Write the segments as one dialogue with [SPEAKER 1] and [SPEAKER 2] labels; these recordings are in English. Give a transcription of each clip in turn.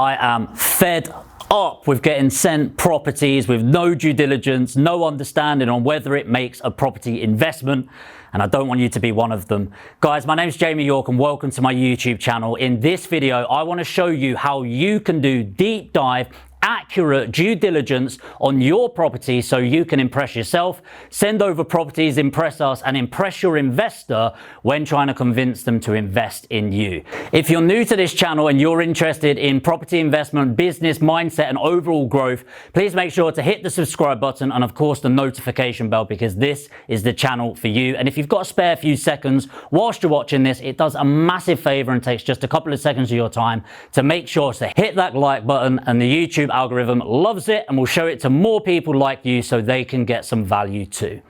[SPEAKER 1] I am fed up with getting sent properties with no due diligence, no understanding on whether it makes a property investment, and I don't want you to be one of them. Guys, my name is Jamie York and welcome to my YouTube channel. In this video, I want to show you how you can do deep dive, accurate due diligence on your property so you can impress yourself, send over properties, impress us, and impress your investor when trying to convince them to invest in you. If you're new to this channel and you're interested in property investment, business, mindset, and overall growth, please make sure to hit the subscribe button and of course the notification bell, because this is the channel for you. And if you've got a spare few seconds whilst you're watching this, it does a massive favor and takes just a couple of seconds of your time to make sure to hit that like button, and the YouTube algorithm loves it and will show it to more people like you so they can get some value too.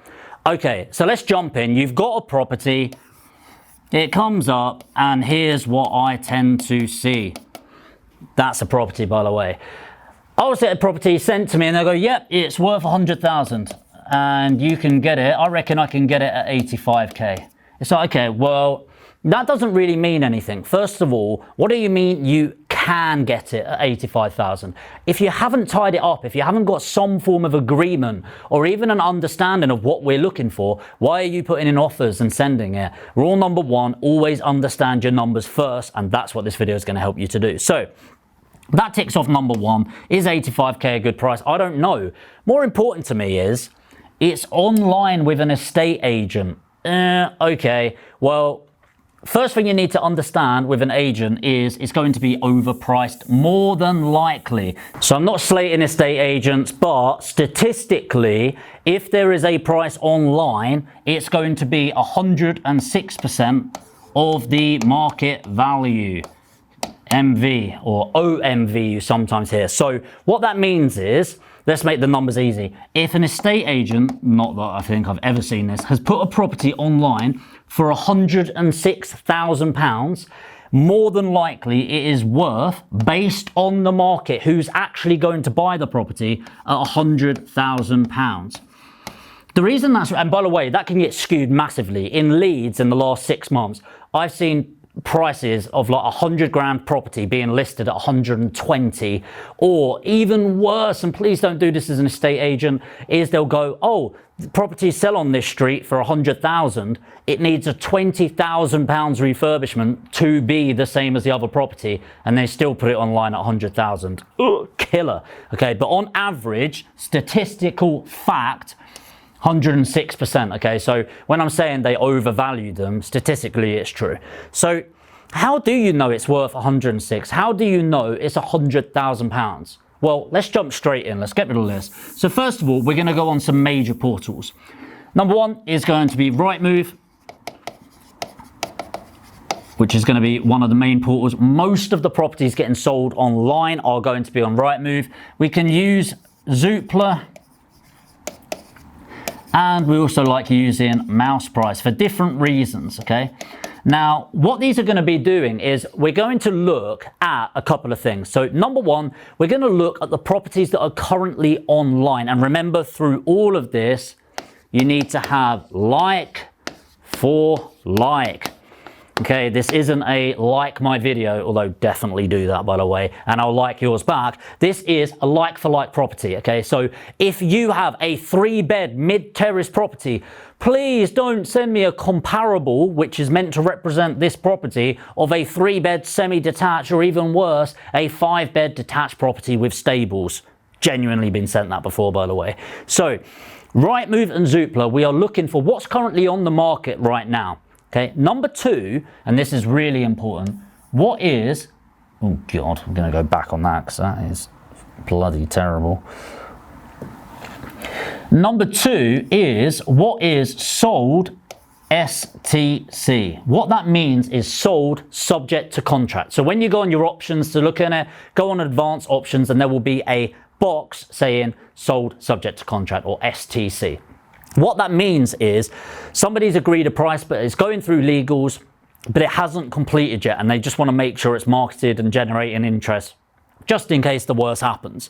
[SPEAKER 1] Okay, so let's jump in. You've got a property, it comes up, and here's what I tend to see. That's a property, by the way. I will get a property sent to me and they'll go, yep, it's worth 100,000 and you can get it. I reckon I can get it at 85k. It's like, okay, well, that doesn't really mean anything. First of all, what do you mean you can get it at 85,000? If you haven't tied it up, if you haven't got some form of agreement or even an understanding of what we're looking for, why are you putting in offers and sending it? Rule number one, always understand your numbers first, and that's what this video is going to help you to do. So that ticks off number one. Is 85k a good price? I don't know. More important to me is it's online with an estate agent. Okay, well, first thing you need to understand with an agent is it's going to be overpriced, more than likely. So I'm not slating estate agents, but statistically, if there is a price online, it's going to be 106% of the market value. MV or OMV you sometimes hear. So what that means is, let's make the numbers easy. If an estate agent, not that I think I've ever seen this, has put a property online for £106,000, more than likely it is worth, based on the market, who's actually going to buy the property, at £100,000. The reason that's, and by the way, that can get skewed massively. In Leeds in the last 6 months, I've seen prices of like 100 grand property being listed at 120, or even worse, and please don't do this as an estate agent, is they'll go, oh, the properties sell on this street for 100,000, it needs a 20,000 pounds refurbishment to be the same as the other property, and they still put it online at 100,000. Killer. Okay, but on average, statistical fact, 106%. Okay, so when I'm saying they overvalue them, statistically it's true. So how do you know it's worth 106? How do you know it's £100,000? Well, let's jump straight in. Let's get rid of this. So first of all, we're going to go on some major portals. Number one is going to be Rightmove, which is going to be one of the main portals. Most of the properties getting sold online are going to be on Rightmove. We can use Zoopla, and we also like using Mouse Price for different reasons, okay? Now, what these are going to be doing is we're going to look at a couple of things. So number one, we're going to look at the properties that are currently online. And remember, through all of this, you need to have like for like. Okay, this isn't a like my video, although definitely do that, by the way, and I'll like yours back. This is a like for like property, okay? So if you have a 3-bed mid-terrace property, please don't send me a comparable, which is meant to represent this property, of a 3-bed semi-detached, or even worse, a 5-bed detached property with stables. Genuinely been sent that before, by the way. So Rightmove and Zoopla, we are looking for what's currently on the market right now. Okay, number two, and this is really important, what is, oh God, I'm going to go back on that because that is bloody terrible. Number two is what is sold STC. What that means is sold subject to contract. So when you go on your options to look at it, go on advanced options and there will be a box saying sold subject to contract, or STC. What that means is somebody's agreed a price, but it's going through legals, but it hasn't completed yet, and they just want to make sure it's marketed and generating interest just in case the worst happens.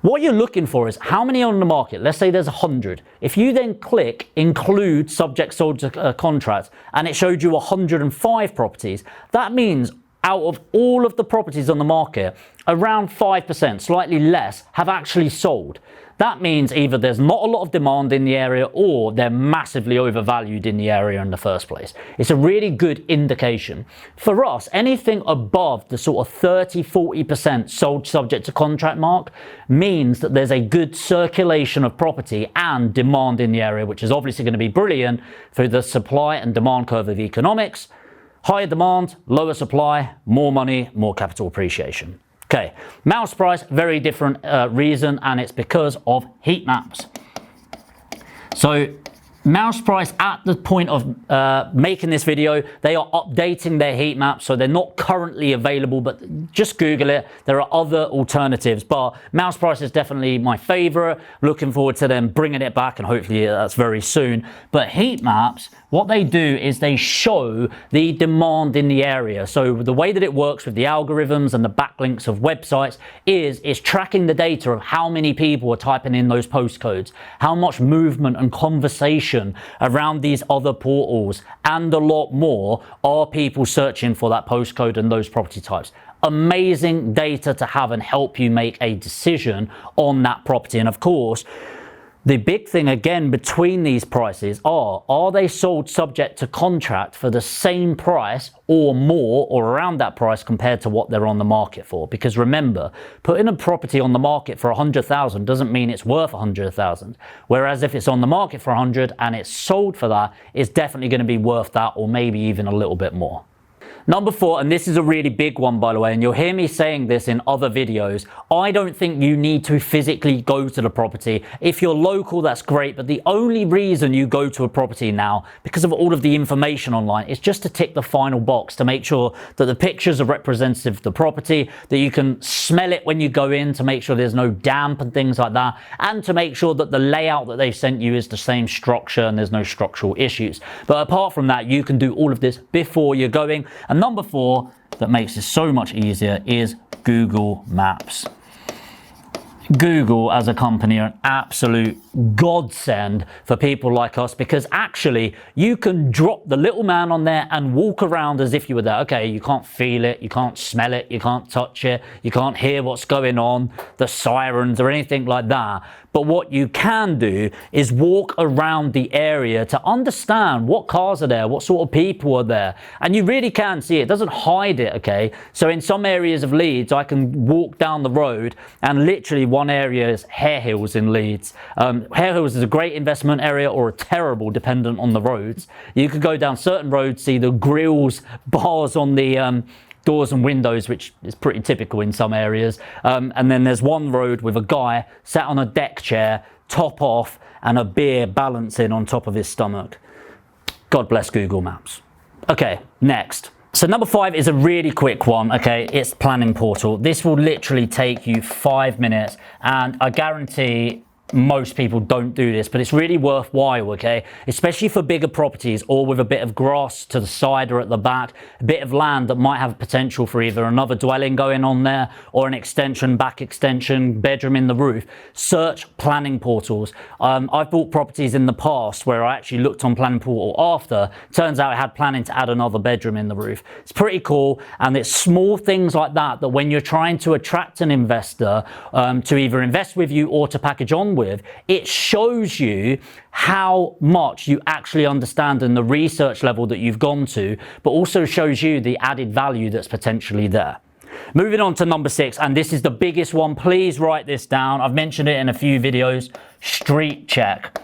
[SPEAKER 1] What you're looking for is how many on the market. Let's say there's 100. If you then click include subject sold to contract and it showed you 105 properties, that means out of all of the properties on the market, around 5%, slightly less, have actually sold. That means either there's not a lot of demand in the area or they're massively overvalued in the area in the first place. It's a really good indication. For us, anything above the sort of 30-40% sold subject to contract mark means that there's a good circulation of property and demand in the area, which is obviously going to be brilliant for the supply and demand curve of economics. Higher demand, lower supply, more money, more capital appreciation. Okay, mouse price, very different reason, and it's because of heat maps. So mouse price, at the point of making this video, they are updating their heat maps, so they're not currently available, but just Google it. There are other alternatives, but mouse price is definitely my favorite. Looking forward to them bringing it back, and hopefully that's very soon. But heat maps, what they do is they show the demand in the area. So the way that it works with the algorithms and the backlinks of websites is it's tracking the data of how many people are typing in those postcodes, how much movement and conversation around these other portals, and a lot more are people searching for that postcode and those property types. Amazing data to have and help you make a decision on that property. And of course, the big thing again between these prices are they sold subject to contract for the same price or more or around that price compared to what they're on the market for? Because remember, putting a property on the market for 100,000 doesn't mean it's worth 100,000. Whereas if it's on the market for 100 and it's sold for that, it's definitely going to be worth that or maybe even a little bit more. Number 4, and this is a really big one, by the way, and you'll hear me saying this in other videos, I don't think you need to physically go to the property. If you're local, that's great, but the only reason you go to a property now, because of all of the information online, is just to tick the final box to make sure that the pictures are representative of the property, that you can smell it when you go in to make sure there's no damp and things like that, and to make sure that the layout that they've sent you is the same structure and there's no structural issues. But apart from that, you can do all of this before you're going. And number 4 that makes it so much easier is Google Maps. Google as a company are an absolute godsend for people like us, because actually you can drop the little man on there and walk around as if you were there. Okay, you can't feel it, you can't smell it, you can't touch it, you can't hear what's going on, the sirens or anything like that. But what you can do is walk around the area to understand what cars are there, what sort of people are there. And you really can see it. It doesn't hide it, okay? So in some areas of Leeds, I can walk down the road and literally one area is Hare Hills in Leeds. Hare Hills is a great investment area or a terrible, dependent on the roads. You could go down certain roads, see the grills, bars on the doors and windows, which is pretty typical in some areas. And then there's one road with a guy sat on a deck chair, top off, and a beer balancing on top of his stomach. God bless Google Maps. Okay, next. So number 5 is a really quick one, okay? It's planning portal. This will literally take you 5 minutes, and I guarantee most people don't do this, but it's really worthwhile, okay? Especially for bigger properties or with a bit of grass to the side or at the back, a bit of land that might have potential for either another dwelling going on there or an extension, back extension, bedroom in the roof. Search planning portals. I've bought properties in the past where I actually looked on planning portal after. Turns out I had planning to add another bedroom in the roof. It's pretty cool, and it's small things like that when you're trying to attract an investor to either invest with you or to package on with, it shows you how much you actually understand and the research level that you've gone to, but also shows you the added value that's potentially there. Moving on to number 6, and this is the biggest one. Please write this down. I've mentioned it in a few videos. Street check.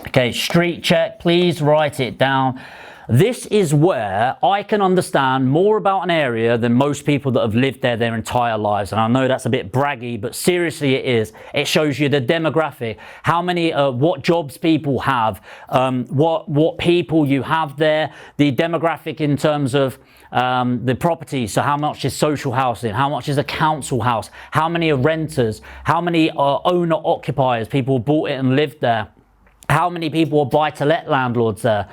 [SPEAKER 1] Okay, street check. Please write it down. This is where I can understand more about an area than most people that have lived there their entire lives. And I know that's a bit braggy, but seriously it is. It shows you the demographic, how many, what jobs people have, what people you have there, the demographic in terms of the property. So how much is social housing? How much is a council house? How many are renters? How many are owner occupiers? People who bought it and lived there. How many people are buy-to-let landlords there?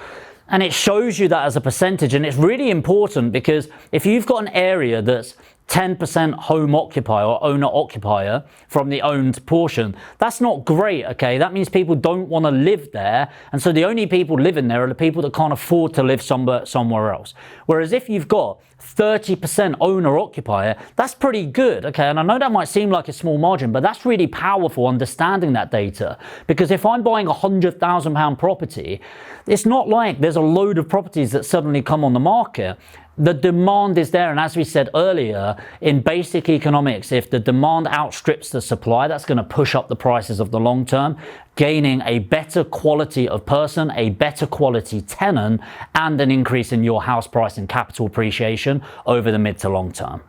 [SPEAKER 1] And it shows you that as a percentage, and it's really important because if you've got an area that's 10% home occupier or owner occupier from the owned portion. That's not great, okay? That means people don't want to live there, and so the only people living there are the people that can't afford to live somewhere else. Whereas if you've got 30% owner occupier, that's pretty good, okay? And I know that might seem like a small margin, but that's really powerful understanding that data. Because if I'm buying a £100,000 property, it's not like there's a load of properties that suddenly come on the market. The demand is there, and as we said earlier, in basic economics, if the demand outstrips the supply, that's going to push up the prices of the long term, gaining a better quality of person, a better quality tenant, and an increase in your house price and capital appreciation over the mid to long term.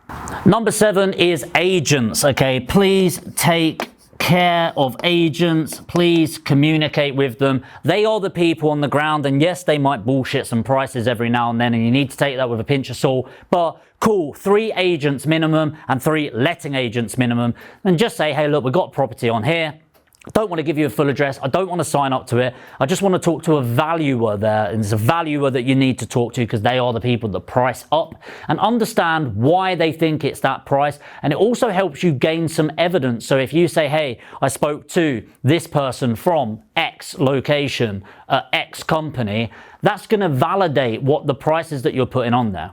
[SPEAKER 1] Number 7 is agents, okay? Please take care of agents. Please communicate with them. They are the people on the ground, and yes, they might bullshit some prices every now and then, and you need to take that with a pinch of salt, but cool, 3 agents minimum and 3 letting agents minimum, and just say, hey, look, we've got property on here. I don't want to give you a full address. I don't want to sign up to it. I just want to talk to a valuer there. And it's a valuer that you need to talk to because they are the people that price up, and understand why they think it's that price. And it also helps you gain some evidence. So if you say, hey, I spoke to this person from X location, X company, that's going to validate what the price is that you're putting on there.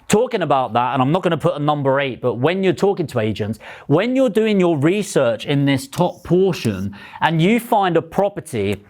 [SPEAKER 1] Talking about that, and I'm not going to put a number 8, but when you're talking to agents, when you're doing your research in this top portion and you find a property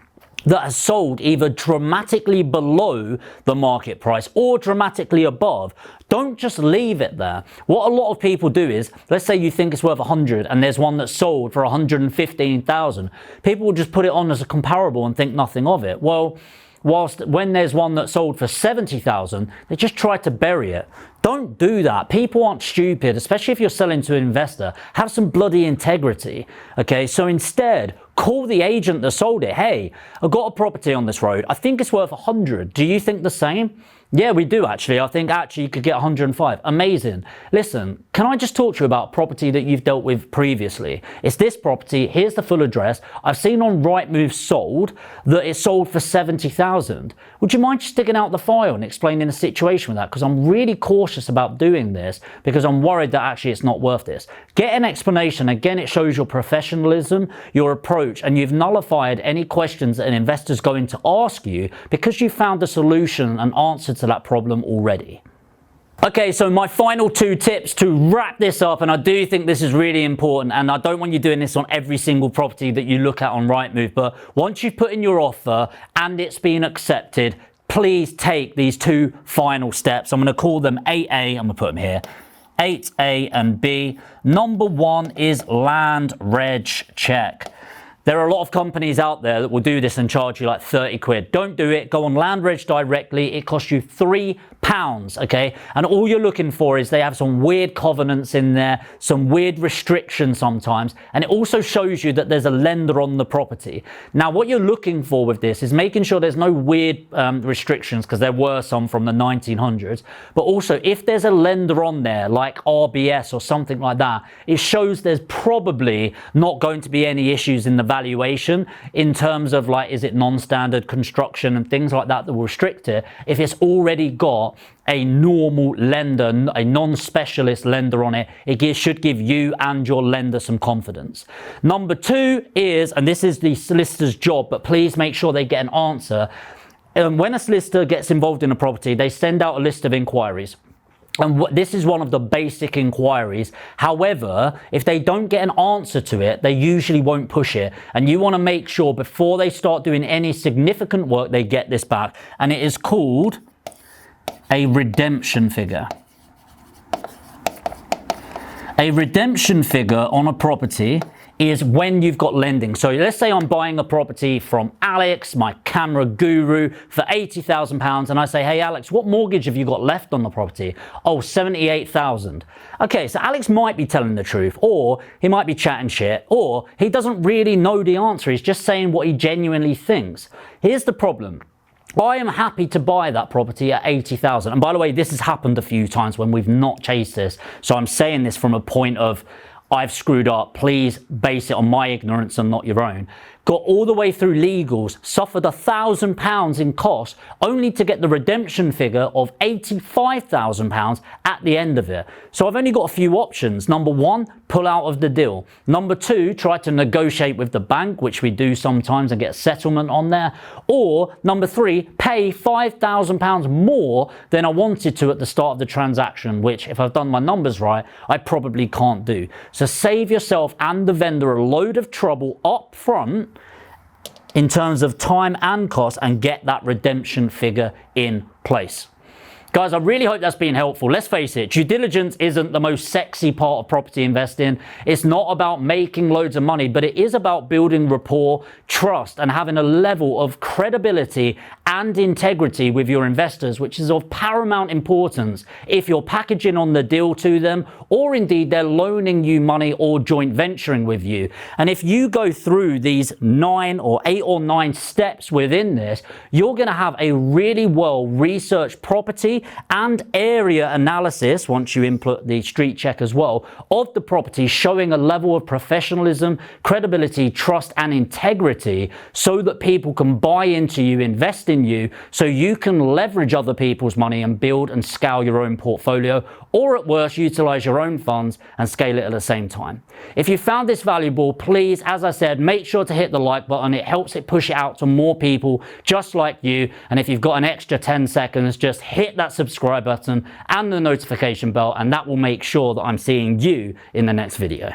[SPEAKER 1] that has sold either dramatically below the market price or dramatically above, don't just leave it there. What a lot of people do is, let's say you think it's worth 100 and there's one that's sold for 115,000. People will just put it on as a comparable and think nothing of it. Well, whilst when there's one that sold for 70,000, they just try to bury it. Don't do that. People aren't stupid, especially if you're selling to an investor. Have some bloody integrity, okay? So instead, call the agent that sold it. Hey, I've got a property on this road. I think it's worth 100. Do you think the same? Yeah, we do actually. I think actually you could get 105. Amazing. Listen, can I just talk to you about property that you've dealt with previously? It's this property. Here's the full address. I've seen on Rightmove sold that it sold for 70,000. Would you mind just sticking out the file and explaining the situation with that? Because I'm really cautious about doing this because I'm worried that actually it's not worth this. Get an explanation. Again, it shows your professionalism, your approach, and you've nullified any questions that an investor's going to ask you because you found a solution and answer to that problem already. Okay, so my final 2 tips to wrap this up, and I do think this is really important, and I don't want you doing this on every single property that you look at on Rightmove, but once you've put in your offer and it's been accepted, please take these 2 final steps. I'm going to call them 8A, I'm going to put them here, 8A and B. Number 1 is land reg check. There are a lot of companies out there that will do this and charge you like 30 quid. Don't do it. Go on Land Reg directly. It costs you £3, okay? And all you're looking for is they have some weird covenants in there, some weird restrictions sometimes, and it also shows you that there's a lender on the property. Now, what you're looking for with this is making sure there's no weird restrictions, because there were some from the 1900s, but also if there's a lender on there like RBS or something like that, it shows there's probably not going to be any issues in the valuation in terms of like, is it non-standard construction and things like that that will restrict it. If it's already got a normal lender, a non-specialist lender on it, it should give you and your lender some confidence. Number 2 is, and this is the solicitor's job, but please make sure they get an answer. When a solicitor gets involved in a property, they send out a list of inquiries. And this is one of the basic inquiries. However, if they don't get an answer to it, they usually won't push it. And you want to make sure before they start doing any significant work, they get this back. And it is called a redemption figure. A redemption figure on a property is when you've got lending. So let's say I'm buying a property from Alex, my camera guru, for £80,000, and I say, hey Alex, what mortgage have you got left on the property? Oh, 78,000. Okay, so Alex might be telling the truth, or he might be chatting shit, or he doesn't really know the answer. He's just saying what he genuinely thinks. Here's the problem. I am happy to buy that property at 80,000. And by the way, this has happened a few times when we've not chased this. So I'm saying this from a point of, I've screwed up. Please base it on my ignorance and not your own. got all the way through legals, suffered £1,000 in costs, only to get the redemption figure of £85,000 at the end of it. So I've only got a few options. Number one, pull out of the deal. Number two, try to negotiate with the bank, which we do sometimes, and get a settlement on there. Or number three, pay £5,000 more than I wanted to at the start of the transaction, which, if I've done my numbers right, I probably can't do. So save yourself and the vendor a load of trouble up front in terms of time and cost, and get that redemption figure in place. Guys, I really hope that's been helpful. Let's face it, due diligence isn't the most sexy part of property investing. It's not about making loads of money, but it is about building rapport, trust, and having a level of credibility and integrity with your investors, which is of paramount importance if you're packaging on the deal to them, or indeed they're loaning you money or joint venturing with you. And if you go through these 8 or 9 steps within this, you're going to have a really well researched property and area analysis, once you input the street check as well, of the property, showing a level of professionalism, credibility, trust, and integrity, so that people can buy into you, invest in you, so you can leverage other people's money and build and scale your own portfolio, or at worst, utilize your own funds and scale it at the same time. If you found this valuable, please, as I said, make sure to hit the like button. It helps it push it out to more people just like you. And if you've got an extra 10 seconds, just hit that subscribe button and the notification bell, and that will make sure that I'm seeing you in the next video.